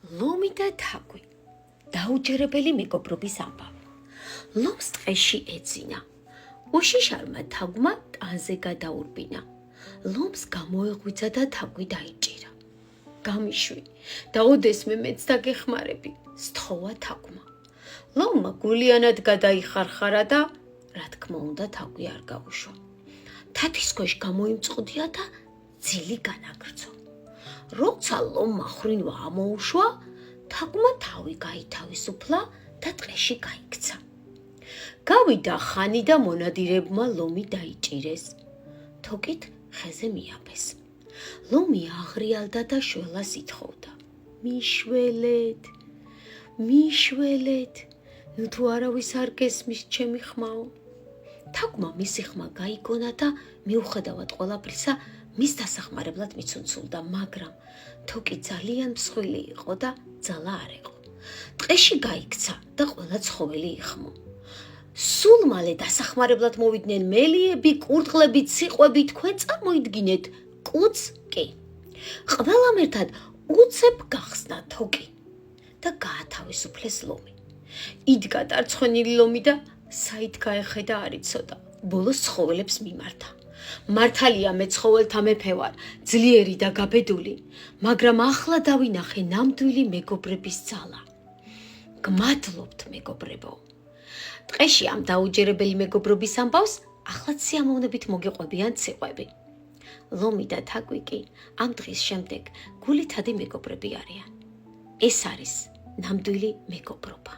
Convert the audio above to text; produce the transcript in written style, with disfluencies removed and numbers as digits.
ლომი და თაგვი. დაუჯერებელი მეგობრობის ამბავი. ლომს ტყეში ეძინა. უშიშარმა თაგვმა ტანზე გადაურბინა. ლომს გამოეღვიძა და თაგვი დაიჭირა. გამიშვი, დაუდესმე მეც დაგეხმარები, სთხოვა თაგვმა. ლომმა გულიანად გადაიხარხარა და რა თქმა უნდა თაგვი არ გაუშვა. თათის ქვეშ გამოიმწყდია და ძილი განაგრძო. როცა ლომმა ხრინვა ამოუშვა, თაგვმა თავი გაითავისუფლა და ტყეში გაიქცა. გავიდა ხანი და მონადირებმა ლომი დაიჭირეს. თოკით ხეზე მიაბეს. ლომი აღრიალდა და შველას ითხოვდა. მიშველეთ, მიშველეთ, ნუ თუ არავის არ გესმის ჩემი ხმაო. თაგვმა მისი ხმა გაიგონა და მიუხედავად ყველაფრისა, მის დასახმარებლად მიცუნცულდა, მაგრამ თოკი ძალიან მსხვილი იყო და ძალა არ იყო. ტყეში გაიქცა და ყველა ცხოველი იხმო. სულ მალე დასახმარებლად მოვიდნენ მელიები, კურდღლები, ციყვები, თქვენ წარმოიდგინეთ, კუც კი. ყველამ ერთად უცებ გახსნა თოკი და გაათავისუფლეს ლომი. იდგა დარცხვენილი ლომი და საით გაეხედა არ იცოდა. ბოლოს ცხოველებს მიმართა. მართალია მე ცხოველთა მეფე ვარ, ძლიერი და გაბედული, მაგრამ ახლა დავინახე ნამდვილი მეგობრების ძალა. გმადლობთ მეგობრებო. ტყეში ამ დაუჯერებელი მეგობრობის ამბავს ახლაც სიამოვნებით მოგიყვებიან ციყვები. ლომი და თაგვი კი ამ დღის შემდეგ გულითადი მეგობრები არიან. ეს არის ნამდვილი მეგობრობა.